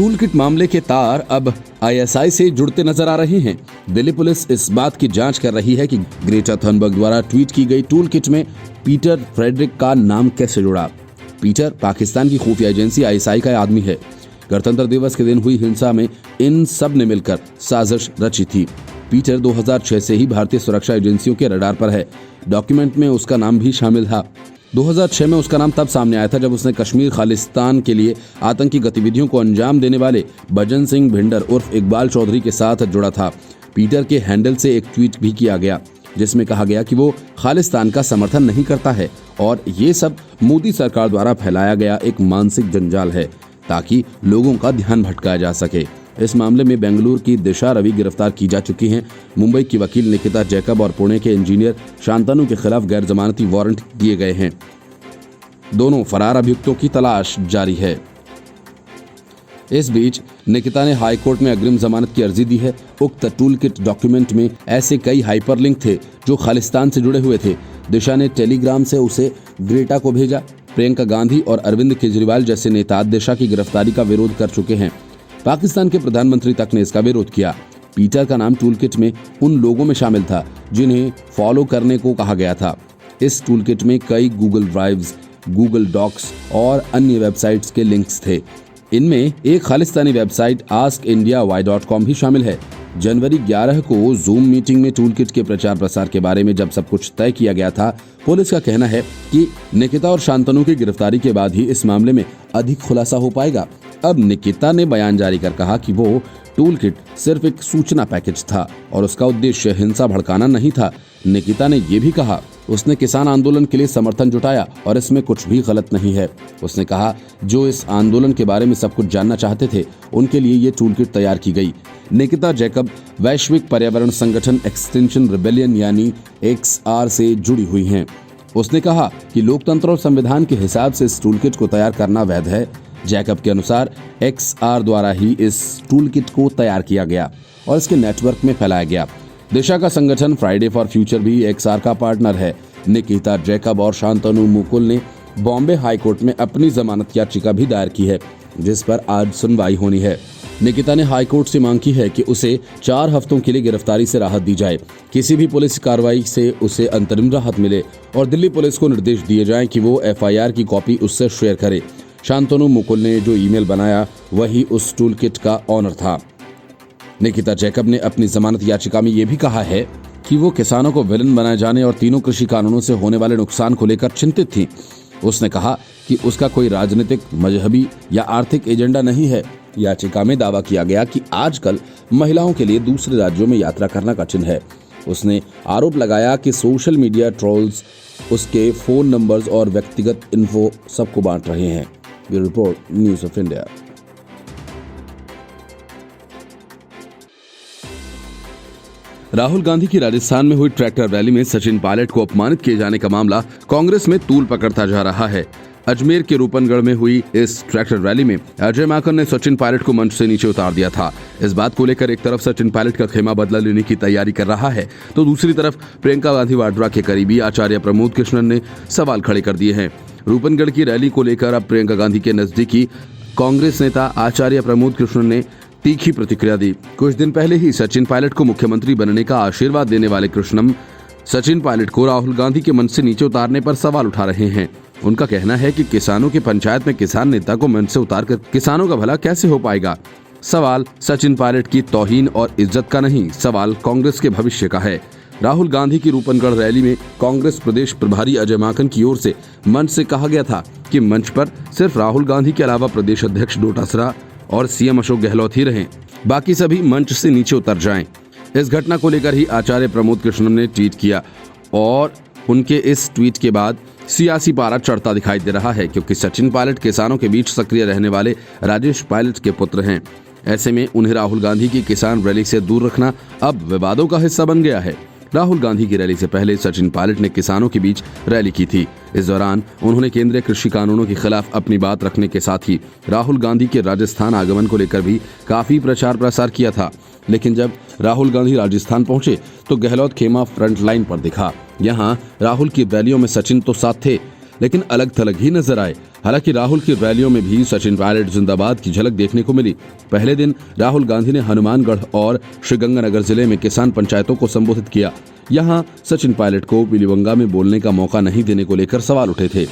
Tool kit मामले के तार अब आईएसआई से जुड़ते नजर आ रहे हैं। दिल्ली पुलिस इस बात की जांच कर रही है कि ग्रेटा थनबर्ग द्वारा ट्वीट की गई टूल किट में पीटर फ्रेडरिक का नाम कैसे जुड़ा। पीटर पाकिस्तान की खुफिया एजेंसी आईएसआई का आदमी है। गणतंत्र दिवस के दिन हुई हिंसा में इन सब ने मिलकर साजिश रची थी। पीटर 2006 से ही भारतीय सुरक्षा एजेंसियों के रडार पर है। डॉक्यूमेंट में उसका नाम भी शामिल था। 2006 में उसका नाम तब सामने आया था जब उसने कश्मीर खालिस्तान के लिए आतंकी गतिविधियों को अंजाम देने वाले भजन सिंह भिंडर उर्फ इकबाल चौधरी के साथ जुड़ा था। पीटर के हैंडल से एक ट्वीट भी किया गया जिसमें कहा गया कि वो खालिस्तान का समर्थन नहीं करता है और ये सब मोदी सरकार द्वारा फैलाया गया एक मानसिक जंजाल है ताकि लोगों का ध्यान भटकाया जा सके। इस मामले में बेंगलुरु की दिशा रवि गिरफ्तार की जा चुकी हैं। मुंबई की वकील निकिता जैकब और पुणे के इंजीनियर शांतनु के खिलाफ गैर जमानती वारंट दिए गए हैं। दोनों फरार अभियुक्तों की तलाश जारी है। इस बीच निकिता ने हाई कोर्ट में अग्रिम जमानत की अर्जी दी है। उक्त टूल किट डॉक्यूमेंट में ऐसे कई हाइपरलिंक थे जो खालिस्तान से जुड़े हुए थे। दिशा ने टेलीग्राम से उसे ग्रेटा को भेजा। प्रियंका गांधी और अरविंद केजरीवाल जैसे नेता दिशा की गिरफ्तारी का विरोध कर चुके हैं। पाकिस्तान के प्रधानमंत्री तक ने इसका विरोध किया। पीटर का नाम टूल किट में उन लोगों में शामिल था जिन्हें फॉलो करने को कहा गया था। इस टूल किट में कई गूगल ड्राइव्स, गूगल डॉक्स और अन्य वेबसाइट्स के लिंक्स थे। इनमें एक खालिस्तानी वेबसाइट askindiawhy.com भी शामिल है। जनवरी 11 को जूम मीटिंग में टूल किट के प्रचार प्रसार के बारे में जब सब कुछ तय किया गया था, पुलिस का कहना है कि निकिता और शांतनु की गिरफ्तारी के बाद ही इस मामले में अधिक खुलासा हो पाएगा। अब निकिता ने बयान जारी कर कहा कि वो टूल किट सिर्फ एक सूचना पैकेज था और उसका उद्देश्य हिंसा भड़काना नहीं था। निकिता ने ये भी कहा उसने किसान आंदोलन के लिए समर्थन जुटाया और इसमें कुछ भी गलत नहीं है। उसने कहा जो इस आंदोलन के बारे में सब कुछ जानना चाहते थे उनके लिए ये टूल किट तैयार की गई। निकिता जैकब वैश्विक पर्यावरण संगठन एक्सटेंशन रिबेलियन यानी XR से जुड़ी हुई हैं। उसने कहा कि लोकतंत्र और संविधान के हिसाब से इस टूल किट को तैयार करना वैध है। जैकब के अनुसार XR द्वारा ही इस टूल किट को तैयार किया गया और इसके नेटवर्क में फैलाया गया। दिशा का संगठन फ्राइडे फॉर फ्यूचर भी XR का पार्टनर है। निकिता जैकब और शांतनु मुकुल ने बॉम्बे हाई कोर्ट में अपनी जमानत याचिका भी दायर की है जिस पर आज सुनवाई होनी है। निकिता ने हाई कोर्ट से मांग की है कि उसे 4 हफ्तों के लिए गिरफ्तारी से राहत दी जाए। किसी भी पुलिस कार्रवाई से उसे अंतरिम राहत मिले और दिल्ली पुलिस को निर्देश दिए जाएं कि वो FIR की कॉपी उससे शेयर करे। शांतनु मुकुल ने जो ईमेल बनाया वही उस टूल किट का ऑनर था। निकिता जैकब ने अपनी जमानत याचिका में ये भी कहा है कि वो किसानों को विलन बनाए जाने और तीनों कृषि कानूनों से होने वाले नुकसान को लेकर चिंतित थी। उसने कहा कि उसका कोई राजनीतिक, मजहबी या आर्थिक एजेंडा नहीं है। याचिका में दावा किया गया कि आजकल महिलाओं के लिए दूसरे राज्यों में यात्रा करना कठिन है। उसने आरोप लगाया कि सोशल मीडिया ट्रोल्स उसके फोन नंबर्स और व्यक्तिगत इन्फो सबको बांट रहे हैं। Bureau report, news of India. Rahul Gandhi की राजस्थान में हुई ट्रैक्टर रैली में सचिन पायलट को अपमानित किए जाने का मामला कांग्रेस में तूल पकड़ता जा रहा है। अजमेर के रूपनगढ़ में हुई इस ट्रैक्टर रैली में अजय माकन ने सचिन पायलट को मंच से नीचे उतार दिया था। इस बात को लेकर एक तरफ सचिन पायलट का खेमा बदला लेने की तैयारी कर रहा है तो दूसरी तरफ प्रियंका गांधी वाड्रा के करीबी आचार्य प्रमोद कृष्णन ने सवाल खड़े कर दिए हैं। रूपनगढ़ की रैली को लेकर अब प्रियंका गांधी के नजदीकी कांग्रेस नेता आचार्य प्रमोद कृष्णन ने तीखी प्रतिक्रिया दी। कुछ दिन पहले ही सचिन पायलट को मुख्यमंत्री बनने का आशीर्वाद देने वाले कृष्णन सचिन पायलट को राहुल गांधी के मंच से नीचे उतारने पर सवाल उठा रहे हैं। उनका कहना है कि किसानों की पंचायत में किसान नेता को मंच से उतारकर किसानों का भला कैसे हो पाएगा। सवाल सचिन पायलट की तौहीन और इज्जत का नहीं, सवाल कांग्रेस के भविष्य का है। राहुल गांधी की रूपनगढ़ रैली में कांग्रेस प्रदेश प्रभारी अजय माकन की ओर से मंच से कहा गया था कि मंच पर सिर्फ राहुल गांधी के अलावा प्रदेश अध्यक्ष डोटासरा और CM अशोक गहलोत ही रहें, बाकी सभी मंच से नीचे उतर जाएं। इस घटना को लेकर ही आचार्य प्रमोद कृष्णन ने ट्वीट किया और उनके इस ट्वीट के बाद सियासी पारा चढ़ता दिखाई दे रहा है क्योंकि सचिन पायलट किसानों के बीच सक्रिय रहने वाले राजेश पायलट के पुत्र हैं। ऐसे में उन्हें राहुल गांधी की किसान रैली से दूर रखना अब विवादों का हिस्सा बन गया है। राहुल गांधी की रैली से पहले सचिन पायलट ने किसानों के बीच रैली की थी। इस दौरान उन्होंने केंद्रीय कृषि कानूनों के खिलाफ अपनी बात रखने के साथ ही राहुल गांधी के राजस्थान आगमन को लेकर भी काफी प्रचार प्रसार किया था। लेकिन जब राहुल गांधी राजस्थान पहुंचे तो गहलोत खेमा फ्रंट लाइन पर दिखा। यहाँ राहुल की रैलियों में सचिन तो साथ थे लेकिन अलग थलग ही नजर आए। हालांकि राहुल की रैलियों में भी सचिन पायलट जिंदाबाद की झलक देखने को मिली। पहले दिन राहुल गांधी ने हनुमानगढ़ और श्रीगंगानगर जिले में किसान पंचायतों को संबोधित किया। यहाँ सचिन पायलट को पीलीबंगा में बोलने का मौका नहीं देने को लेकर सवाल उठे थे।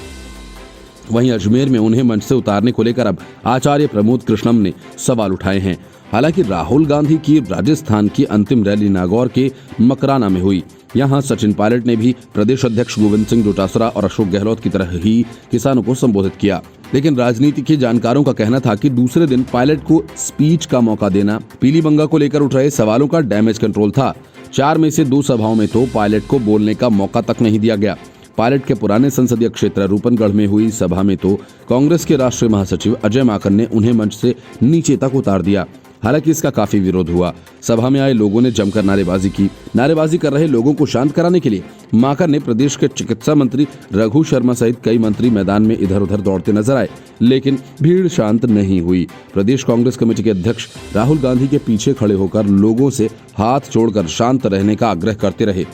वहीं अजमेर में उन्हें मंच से उतारने को लेकर अब आचार्य प्रमोद कृष्णम ने सवाल उठाए हैं। हालांकि राहुल गांधी की राजस्थान की अंतिम रैली नागौर के मकराना में हुई। यहां सचिन पायलट ने भी प्रदेश अध्यक्ष गोविंद सिंह डोटासरा और अशोक गहलोत की तरह ही किसानों को संबोधित किया। लेकिन राजनीति के जानकारों का कहना था कि दूसरे दिन पायलट को स्पीच का मौका देना पीलीबंगा को लेकर उठ रहे सवालों का डैमेज कंट्रोल था। 4 में से 2 सभाओं में तो पायलट को बोलने का मौका तक नहीं दिया गया। पायलट के पुराने संसदीय क्षेत्र रूपनगढ़ में हुई सभा में तो कांग्रेस के राष्ट्रीय महासचिव अजय माकन ने उन्हें मंच से नीचे तक उतार दिया। हालांकि इसका काफी विरोध हुआ। सभा में आए लोगों ने जमकर नारेबाजी की। नारेबाजी कर रहे लोगों को शांत कराने के लिए माकन ने प्रदेश के चिकित्सा मंत्री रघु शर्मा सहित कई मंत्री मैदान में इधर उधर दौड़ते नजर आए, लेकिन भीड़ शांत नहीं हुई। प्रदेश कांग्रेस कमेटी के अध्यक्ष राहुल गांधी के पीछे खड़े होकर लोगों से हाथ जोड़कर शांत रहने का आग्रह करते रहे।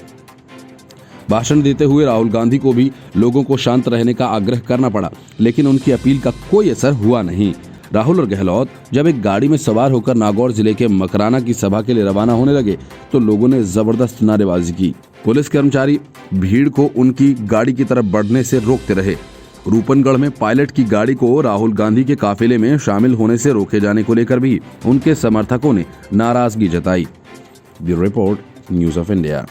भाषण देते हुए राहुल गांधी को भी लोगों को शांत रहने का आग्रह करना पड़ा, लेकिन उनकी अपील का कोई असर हुआ नहीं। राहुल और गहलोत जब एक गाड़ी में सवार होकर नागौर जिले के मकराना की सभा के लिए रवाना होने लगे तो लोगों ने जबरदस्त नारेबाजी की। पुलिस कर्मचारी भीड़ को उनकी गाड़ी की तरफ बढ़ने से रोकते रहे। रूपनगढ़ में पायलट की गाड़ी को राहुल गांधी के काफिले में शामिल होने से रोके जाने को लेकर भी उनके समर्थकों ने नाराजगी जताई। Bureau report, news of India.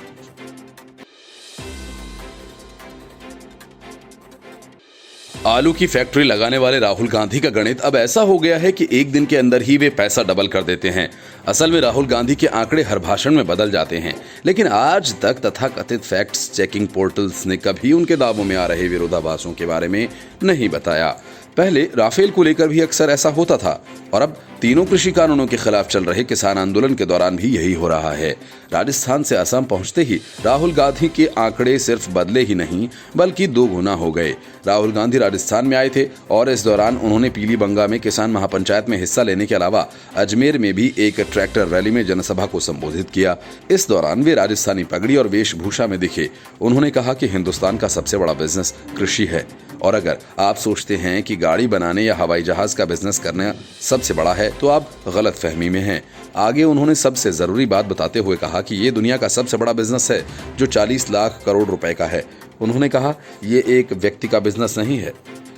आलू की फैक्ट्री लगाने वाले राहुल गांधी का गणित अब ऐसा हो गया है कि एक दिन के अंदर ही वे पैसा डबल कर देते हैं। असल में राहुल गांधी के आंकड़े हर भाषण में बदल जाते हैं, लेकिन आज तक तथाकथित फैक्ट्स चेकिंग पोर्टल्स ने कभी उनके दावों में आ रहे विरोधाभासों के बारे में नहीं बताया। पहले राफेल को लेकर भी अक्सर ऐसा होता था और अब तीनों कृषि कानूनों के खिलाफ चल रहे किसान आंदोलन के दौरान भी यही हो रहा है। राजस्थान से असम पहुंचते ही राहुल गांधी के आंकड़े सिर्फ बदले ही नहीं बल्कि 2 गुना हो गए। राहुल गांधी राजस्थान में आए थे और इस दौरान उन्होंने पीलीबंगा में किसान महापंचायत में हिस्सा लेने के अलावा अजमेर में भी एक ट्रैक्टर रैली में जनसभा को संबोधित किया। इस दौरान वे राजस्थानी पगड़ी और वेशभूषा में दिखे। उन्होंने कहा कि हिंदुस्तान का सबसे बड़ा बिजनेस कृषि है और अगर आप सोचते हैं कि गाड़ी बनाने या हवाई जहाज का बिजनेस करना सबसे बड़ा है तो आप गलत फहमी में हैं। आगे उन्होंने सबसे जरूरी बात बताते हुए कहा कि ये दुनिया का सबसे बड़ा बिजनेस है जो 40 लाख करोड़ रुपए का है। उन्होंने कहा ये एक व्यक्ति का बिजनेस नहीं है,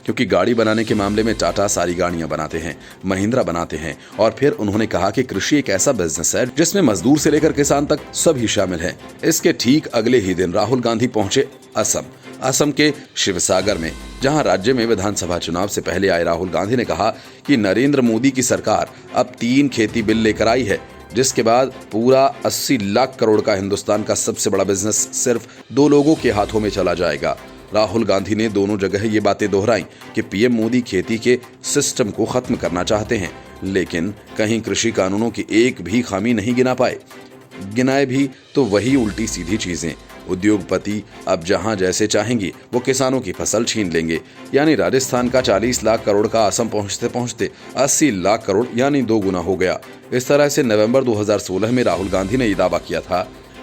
क्योंकि गाड़ी बनाने के मामले में टाटा सारी गाड़ियां बनाते हैं, महिंद्रा बनाते हैं। और फिर उन्होंने कहा कि कृषि एक ऐसा बिजनेस है जिसमें मजदूर से लेकर किसान तक सभी शामिल हैं। इसके ठीक अगले ही दिन राहुल गांधी पहुंचे असम के शिवसागर में, जहां राज्य में विधानसभा चुनाव से पहले आए राहुल गांधी ने कहा कि नरेंद्र मोदी की सरकार अब 3 खेती बिल लेकर आई है, जिसके बाद पूरा 80 लाख करोड़ का हिंदुस्तान का सबसे बड़ा बिजनेस सिर्फ 2 लोगों के हाथों में चला जाएगा। राहुल गांधी ने दोनों जगह ये बातें दोहराई कि पीएम मोदी खेती के सिस्टम को खत्म करना चाहते हैं, लेकिन कहीं कृषि कानूनों की एक भी खामी नहीं गिना पाए। गिनाए भी तो वही उल्टी सीधी चीजें। उद्योगपति अब जहां जैसे चाहेंगे वो किसानों की फसल छीन लेंगे। यानी राजस्थान का 40 लाख करोड़ का असम पहुंचते पहुंचते 80 लाख करोड़ यानी 2 गुना हो गया। इस तरह से नवंबर 2016 में राहुल गांधी ने ये दावा किया था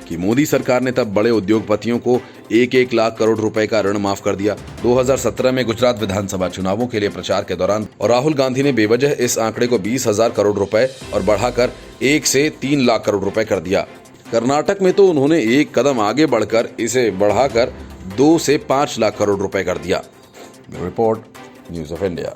कि मोदी सरकार ने तब बड़े उद्योगपतियों को 1-1 लाख करोड़ रुपए का ऋण माफ कर दिया। 2017 में गुजरात विधानसभा चुनावों के लिए प्रचार के दौरान और राहुल गांधी ने बेवजह इस आंकड़े को 20,000 करोड़ रुपए और बढ़ाकर 1 से 3 लाख करोड़ रुपए कर दिया। कर्नाटक में तो उन्होंने एक कदम आगे बढ़कर इसे बढ़ाकर 2 से 5 लाख करोड़ रुपए कर दिया। Report, news of India.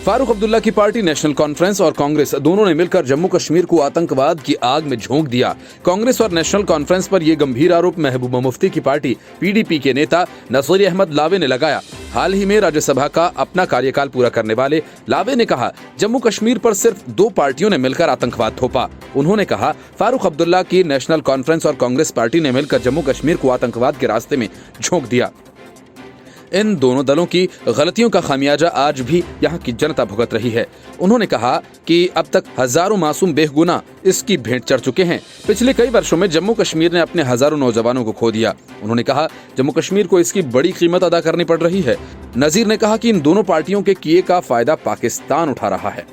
Farooq Abdullah की पार्टी नेशनल कॉन्फ्रेंस और कांग्रेस दोनों ने मिलकर जम्मू कश्मीर को आतंकवाद की आग में झोंक दिया। कांग्रेस और नेशनल कॉन्फ्रेंस पर यह गंभीर आरोप महबूबा मुफ्ती की पार्टी पीडीपी के नेता नसीर अहमद लावे ने लगाया। हाल ही में राज्यसभा का अपना कार्यकाल पूरा करने वाले लावे ने कहा, जम्मू कश्मीर पर सिर्फ 2 पार्टियों ने मिलकर आतंकवाद थोपा। उन्होंने कहा, फारूक अब्दुल्ला की नेशनल कॉन्फ्रेंस और कांग्रेस पार्टी ने मिलकर जम्मू कश्मीर को आतंकवाद के रास्ते में झोंक दिया। इन दोनों दलों की गलतियों का खामियाजा आज भी यहाँ की जनता भुगत रही है। उन्होंने कहा कि अब तक हजारों मासूम बेगुनाह इसकी भेंट चढ़ चुके हैं। पिछले कई वर्षों में जम्मू कश्मीर ने अपने हजारों नौजवानों को खो दिया। उन्होंने कहा, जम्मू कश्मीर को इसकी बड़ी कीमत अदा करनी पड़ रही है। नजीर ने कहा कि इन दोनों पार्टियों के किए का फायदा पाकिस्तान उठा रहा है,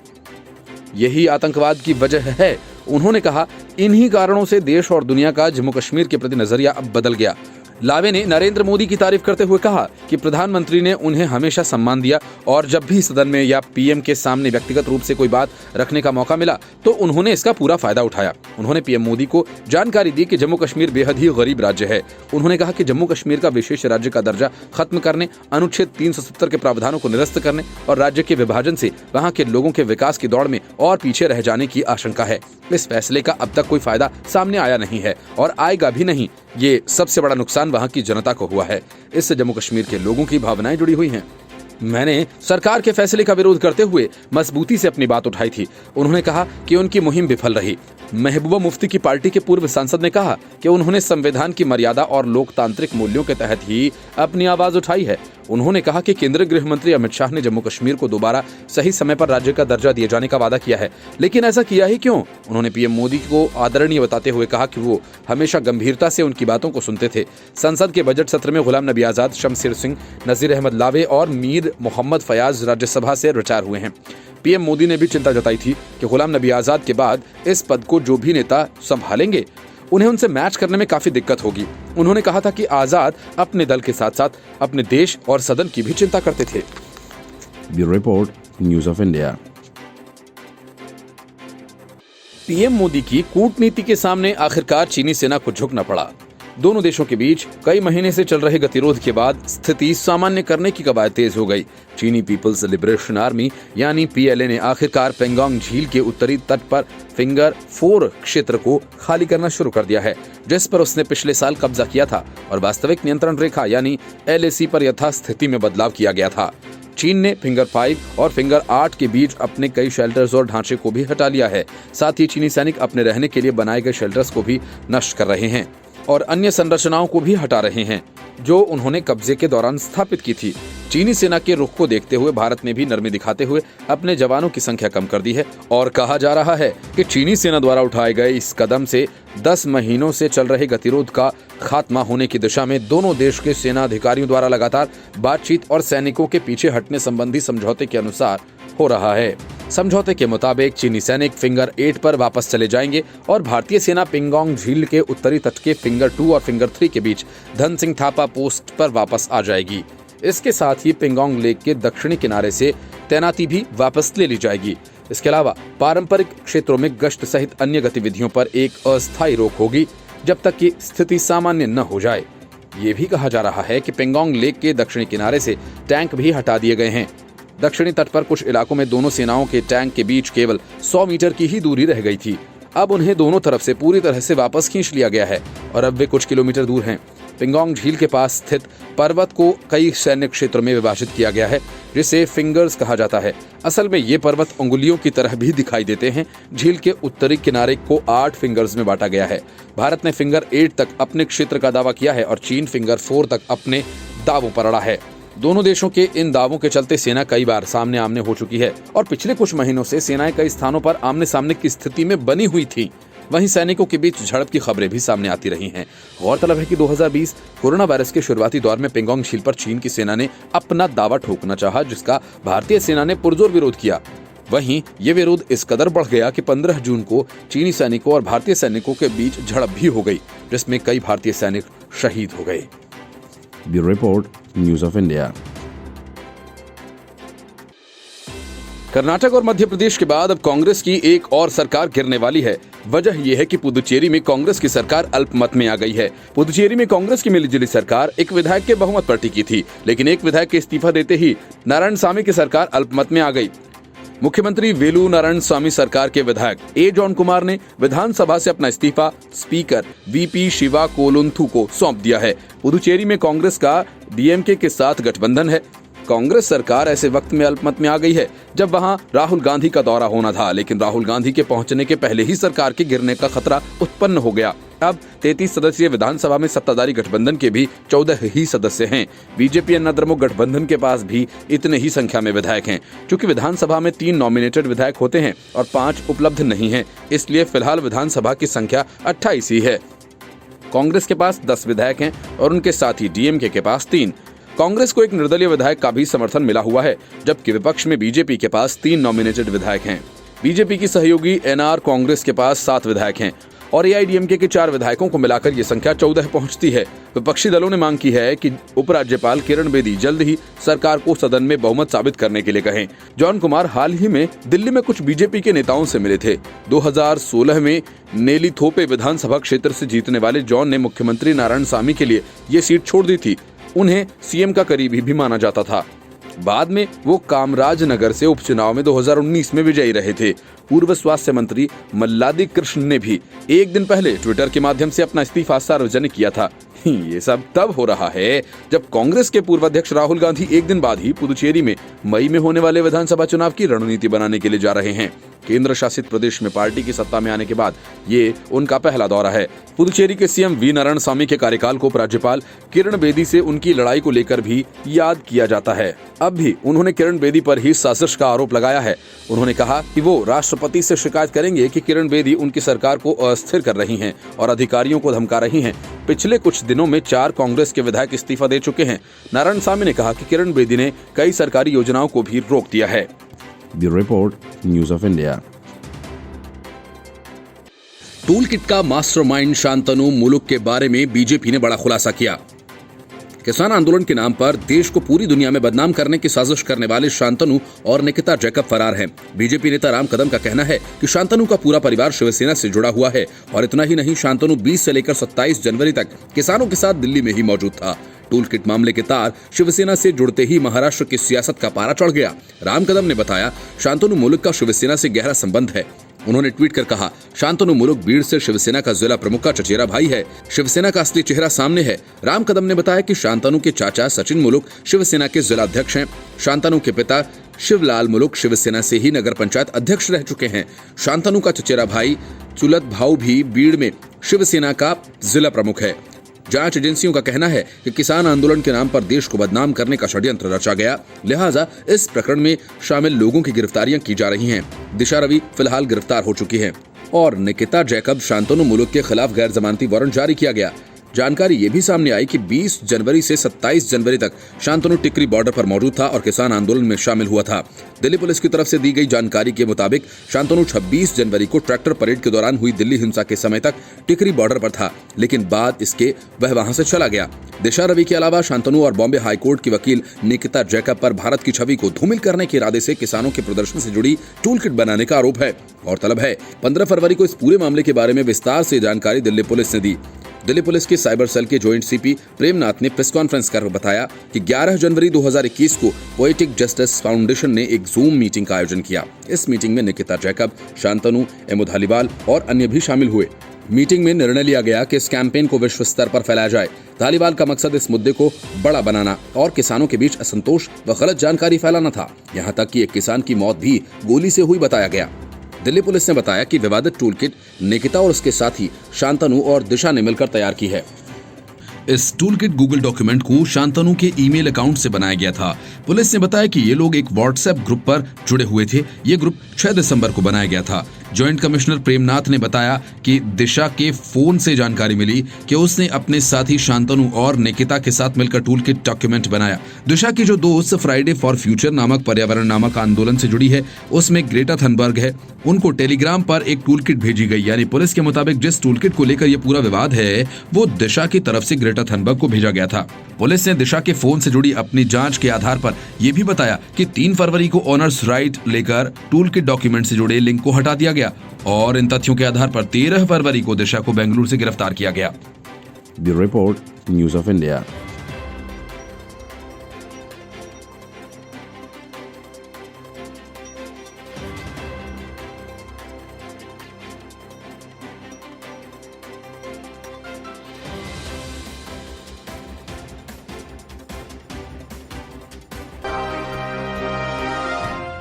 यही आतंकवाद की वजह है। उन्होंने कहा, इन्हीं कारणों से देश और दुनिया का जम्मू कश्मीर के प्रति नजरिया अब बदल गया। लावे ने नरेंद्र मोदी की तारीफ करते हुए कहा कि प्रधानमंत्री ने उन्हें हमेशा सम्मान दिया और जब भी सदन में या पीएम के सामने व्यक्तिगत रूप से कोई बात रखने का मौका मिला तो उन्होंने इसका पूरा फायदा उठाया। उन्होंने पीएम मोदी को जानकारी दी कि जम्मू कश्मीर बेहद ही गरीब राज्य है। उन्होंने कहा कि जम्मू कश्मीर का विशेष राज्य का दर्जा खत्म करने, अनुच्छेद 370 के प्रावधानों को निरस्त करने और राज्य के विभाजन से वहां के लोगों के विकास की दौड़ में और पीछे रह जाने की आशंका है। इस फैसले का अब तक कोई फायदा सामने आया नहीं है और आएगा भी नहीं। ये सबसे बड़ा नुकसान वहां की जनता को हुआ है। इससे जम्मू कश्मीर के लोगों की भावनाएं जुड़ी हुई हैं। मैंने सरकार के फैसले का विरोध करते हुए मजबूती से अपनी बात उठाई थी। उन्होंने कहा कि उनकी मुहिम विफल रही। महबूबा मुफ्ती की पार्टी के पूर्व सांसद ने कहा कि उन्होंने संविधान की मर्यादा और लोकतांत्रिक मूल्यों के तहत ही अपनी आवाज उठाई है। उन्होंने कहा कि केंद्रीय गृह मंत्री अमित शाह ने जम्मू कश्मीर को दोबारा सही समय पर राज्य का दर्जा दिए जाने का वादा किया है, लेकिन ऐसा किया ही क्यों? उन्होंने पीएम मोदी को आदरणीय बताते हुए कहा कि वो हमेशा गंभीरता से उनकी बातों को सुनते थे। संसद के बजट सत्र में गुलाम नबी आजाद, शमशेर सिंह, नजीर अहमद लावे और मीर मोहम्मद फयाज राज्यसभा से रिटायर हुए हैं। पीएम मोदी ने भी चिंता जताई थी कि गुलाम नबी आजाद के बाद इस पद को जो भी नेता संभालेंगे उन्हें उनसे मैच करने में काफी दिक्कत होगी। उन्होंने कहा था कि आजाद अपने दल के साथ साथ अपने देश और सदन की भी चिंता करते थे। Bureau report, news of India. PM Modi की कूटनीति के सामने आखिरकार चीनी सेना को झुकना पड़ा। दोनों देशों के बीच कई महीने से चल रहे गतिरोध के बाद स्थिति सामान्य करने की कवायद तेज हो गई। चीनी पीपल्स लिबरेशन आर्मी यानी पीएलए ने आखिरकार पेंगोंग झील के उत्तरी तट पर फिंगर 4 क्षेत्र को खाली करना शुरू कर दिया है, जिस पर उसने पिछले साल कब्जा किया था और वास्तविक नियंत्रण रेखा यानी एलएसी पर यथास्थिति में बदलाव किया गया था। चीन ने फिंगर 5 और फिंगर 8 के बीच अपने कई शेल्टर्स और ढांचे को भी हटा लिया है। साथ ही चीनी सैनिक अपने रहने के लिए बनाए गए शेल्टर्स को भी नष्ट कर रहे हैं और अन्य संरचनाओं को भी हटा रहे हैं जो उन्होंने कब्जे के दौरान स्थापित की थी। चीनी सेना के रुख को देखते हुए भारत ने भी नरमी दिखाते हुए अपने जवानों की संख्या कम कर दी है और कहा जा रहा है कि चीनी सेना द्वारा उठाए गए इस कदम से 10 महीनों से चल रहे गतिरोध का खात्मा होने की दिशा में दोनों देश के सेना अधिकारियों द्वारा लगातार बातचीत और सैनिकों के पीछे हटने संबंधी समझौते के अनुसार हो रहा है। समझौते के मुताबिक चीनी सैनिक फिंगर 8 पर वापस चले जाएंगे और भारतीय सेना पेंगोंग झील के उत्तरी तट के फिंगर 2 और फिंगर 3 के बीच धन सिंह थापा पोस्ट पर वापस आ जाएगी। इसके साथ ही पेंगोंग लेक के दक्षिणी किनारे से तैनाती भी वापस ले ली जाएगी। इसके अलावा पारंपरिक क्षेत्रों में गश्त सहित अन्य गतिविधियों पर एक अस्थायी रोक होगी जब तक कि स्थिति सामान्य न हो जाए। ये भी कहा जा रहा है कि पेंगोंग लेक के दक्षिणी किनारे से टैंक भी हटा दिए गए हैं। दक्षिणी तट पर कुछ इलाकों में दोनों सेनाओं के टैंक के बीच केवल 100 मीटर की ही दूरी रह गई थी। अब उन्हें दोनों तरफ से पूरी तरह से वापस खींच लिया गया है और अब वे कुछ किलोमीटर दूर हैं। पेंगोंग झील के पास स्थित पर्वत को कई सैन्य क्षेत्रों में विभाजित किया गया है, जिसे फिंगर्स कहा जाता है। असल में ये पर्वत उंगलियों की तरह भी दिखाई देते हैं। झील के उत्तरी किनारे को 8 फिंगर्स में बांटा गया है। भारत ने फिंगर 8 तक अपने क्षेत्र का दावा किया है और चीन फिंगर 4 तक अपने दावों पर अड़ा है। दोनों देशों के इन दावों के चलते सेना कई बार सामने आमने हो चुकी है और पिछले कुछ महीनों से सेनाएं कई स्थानों पर आमने सामने की स्थिति में बनी हुई थी। वहीं सैनिकों के बीच झड़प की खबरें भी सामने आती रही हैं। गौरतलब है कि 2020 कोरोना वायरस के शुरुआती दौर में पेंगोंग झील पर चीन की सेना ने अपना दावा ठोकना चाहा, जिसका भारतीय सेना ने पुरजोर विरोध किया। वहीं ये विरोध इस कदर बढ़ गया कि 15 जून को चीनी सैनिकों और भारतीय सैनिकों के बीच झड़प भी हो गई, जिसमें कई भारतीय सैनिक शहीद हो गए। Bureau report, news of India. Karnataka और मध्य प्रदेश के बाद अब कांग्रेस की एक और सरकार गिरने वाली है। वजह यह है कि पुदुचेरी में कांग्रेस की सरकार अल्पमत में आ गई है। पुदुचेरी में कांग्रेस की मिलीजुली सरकार एक विधायक के बहुमत पर टिकी थी, लेकिन एक विधायक के इस्तीफा देते ही नारायणसामी की सरकार अल्पमत में आ गई। मुख्यमंत्री वेलू नारायणसामी सरकार के विधायक ए जॉन कुमार ने विधानसभा से अपना इस्तीफा स्पीकर वीपी शिवा कोलुंथु को सौंप दिया है। पुदुचेरी में कांग्रेस का डीएमके के साथ गठबंधन है। कांग्रेस सरकार ऐसे वक्त में अल्पमत में आ गई है जब वहां राहुल गांधी का दौरा होना था, लेकिन राहुल गांधी के पहुंचने के पहले ही सरकार के गिरने का खतरा उत्पन्न हो गया। अब 33 सदस्यीय विधानसभा में सत्ताधारी गठबंधन के भी 14 ही सदस्य हैं। बीजेपी अन्नाद्रमुक गठबंधन के पास भी इतने ही संख्या में विधायक हैं। चूंकि विधानसभा में 3 नॉमिनेटेड विधायक होते हैं और 5 उपलब्ध नहीं हैं, इसलिए फिलहाल विधानसभा की संख्या 28 ही है। कांग्रेस के पास 10 विधायक हैं और उनके साथ ही डीएमके के पास 3। कांग्रेस को एक निर्दलीय विधायक का भी समर्थन मिला हुआ है, जबकि विपक्ष में बीजेपी के पास 3 नॉमिनेटेड विधायक हैं। बीजेपी की सहयोगी एनआर कांग्रेस के पास 7 विधायक हैं और एआईडीएमके के 4 विधायकों को मिलाकर ये संख्या 14 पहुंचती है। विपक्षी दलों ने मांग की है कि उपराज्यपाल किरण बेदी जल्द ही सरकार को सदन में बहुमत साबित करने के लिए कहें। जॉन कुमार हाल ही में दिल्ली में कुछ बीजेपी के नेताओं से मिले थे। 2016 में नेलीथोपे विधानसभा क्षेत्र से जीतने वाले जॉन ने मुख्यमंत्री नारायणसामी के लिए ये सीट छोड़ दी थी। उन्हें सीएम का करीबी भी माना जाता था। बाद में वो कामराज नगर से उपचुनाव में 2019 में विजयी रहे थे। पूर्व स्वास्थ्य मंत्री मल्लादी कृष्ण ने भी एक दिन पहले ट्विटर के माध्यम से अपना इस्तीफा सार्वजनिक किया था। ये सब तब हो रहा है जब कांग्रेस के पूर्व अध्यक्ष राहुल गांधी एक दिन बाद ही पुदुचेरी में मई में होने वाले विधानसभा चुनाव की रणनीति बनाने के लिए जा रहे हैं। केंद्र शासित प्रदेश में पार्टी की सत्ता में आने के बाद ये उनका पहला दौरा है। पुदुचेरी के सीएम वी नारायणसामी के कार्यकाल को उपराज्यपाल किरण बेदी से उनकी लड़ाई को लेकर भी याद किया जाता है। अब भी उन्होंने किरण बेदी पर ही साजिश का आरोप लगाया है। उन्होंने कहा कि वो राष्ट्रपति से शिकायत करेंगे कि किरण बेदी उनकी सरकार को अस्थिर कर रही हैं और अधिकारियों को धमका रही हैं। पिछले कुछ दिनों में 4 कांग्रेस के विधायक इस्तीफा दे चुके हैं। नारायणसामी ने कहा कि किरण बेदी ने कई सरकारी योजनाओं को भी रोक दिया है। Bureau report, news of India. Tool kit का मास्टरमाइंड शांतनु मुलुक के बारे में बीजेपी ने बड़ा खुलासा किया। किसान आंदोलन के नाम पर देश को पूरी दुनिया में बदनाम करने की साजिश करने वाले शांतनु और निकिता जैकब फरार हैं। बीजेपी नेता राम कदम का कहना है कि शांतनु का पूरा परिवार शिवसेना से जुड़ा हुआ है और इतना ही नहीं, शांतनु 20 से लेकर 27 जनवरी तक किसानों के साथ दिल्ली में ही मौजूद था। टूल किट मामले के तार शिवसेना से जुड़ते ही महाराष्ट्र की सियासत का पारा चढ़ गया। राम कदम ने बताया, शांतनु मुलुक का शिवसेना से गहरा संबंध है। उन्होंने ट्वीट कर कहा, शांतनु मुलुक बीड़ से शिवसेना का जिला प्रमुख का चचेरा भाई है। शिवसेना का असली चेहरा सामने है। राम कदम ने बताया कि शांतनु के चाचा सचिन मुलुक शिवसेना के जिला अध्यक्ष हैं। शांतनु के पिता शिवलाल मुलुक शिवसेना से ही नगर पंचायत अध्यक्ष रह चुके हैं। शांतनु का चचेरा भाई चुलत भाऊ भी बीड़ में शिवसेना का जिला प्रमुख है। जांच एजेंसियों का कहना है कि किसान आंदोलन के नाम पर देश को बदनाम करने का षड्यंत्र रचा गया, लिहाजा इस प्रकरण में शामिल लोगों की गिरफ्तारियां की जा रही हैं। दिशा रवि फिलहाल गिरफ्तार हो चुकी है और निकिता जैकब शांतनु मुलुक के खिलाफ गैर जमानती वारंट जारी किया गया। जानकारी ये भी सामने आई कि 20 जनवरी से 27 जनवरी तक शांतनु टिकरी बॉर्डर पर मौजूद था और किसान आंदोलन में शामिल हुआ था। दिल्ली पुलिस की तरफ से दी गई जानकारी के मुताबिक शांतनु 26 जनवरी को ट्रैक्टर परेड के दौरान हुई दिल्ली हिंसा के समय तक टिकरी बॉर्डर पर था, लेकिन बाद इसके वह वहां से चला गया। दिशा रवि के अलावा शांतनु और बॉम्बे हाईकोर्ट की वकील निकिता जैकब पर भारत की छवि को धूमिल करने के इरादे से किसानों के प्रदर्शन से जुड़ी टूल किट बनाने का आरोप है। गौरतलब है, 15 फरवरी को इस पूरे मामले के बारे में विस्तार से जानकारी दिल्ली पुलिस ने दी। दिल्ली पुलिस के साइबर सेल के जॉइंट सीपी प्रेमनाथ ने प्रेस कॉन्फ्रेंस कर बताया कि 11 जनवरी 2021 को पोएटिक जस्टिस फाउंडेशन ने एक जूम मीटिंग का आयोजन किया। इस मीटिंग में निकिता जैकब, शांतनु, एमो धालीवाल और अन्य भी शामिल हुए। मीटिंग में निर्णय लिया गया कि इस कैंपेन को विश्व स्तर पर फैलाया जाए। धालीवाल का मकसद इस मुद्दे को बड़ा बनाना और किसानों के बीच असंतोष व गलत जानकारी फैलाना था। यहाँ तक कि एक किसान की मौत भी गोली से हुई बताया गया। दिल्ली पुलिस ने बताया कि विवादित टूल किट निकिता और उसके साथी शांतनु और दिशा ने मिलकर तैयार की है। इस टूल किट गूगल डॉक्यूमेंट को शांतनु के ईमेल अकाउंट से बनाया गया था। पुलिस ने बताया कि ये लोग एक व्हाट्सएप ग्रुप पर जुड़े हुए थे। ये ग्रुप 6 दिसंबर को बनाया गया था। जॉइंट कमिश्नर प्रेमनाथ ने बताया कि दिशा के फोन से जानकारी मिली कि उसने अपने साथी शांतनु और निकिता के साथ मिलकर टूल किट डॉक्यूमेंट बनाया। दिशा की जो दोस्त फ्राइडे फॉर फ्यूचर नामक पर्यावरण नामक आंदोलन से जुड़ी है, उसमें ग्रेटा थनबर्ग है। उनको टेलीग्राम पर एक टूल किट भेजी गई। यानी पुलिस के मुताबिक जिस टूल किट को लेकर यह पूरा विवाद है, वो दिशा की तरफ से ग्रेटा थनबर्ग को भेजा गया था। पुलिस ने दिशा के फोन से जुड़ी अपनी जांच के आधार पर यह भी बताया कि 3 फरवरी को ऑनर्स राइट लेकर टूल किट डॉक्यूमेंट से जुड़े लिंक को हटा दिया गया और इन तथ्यों के आधार पर 13 फरवरी को दिशा को बेंगलुरु से गिरफ्तार किया गया। Bureau report, news of India.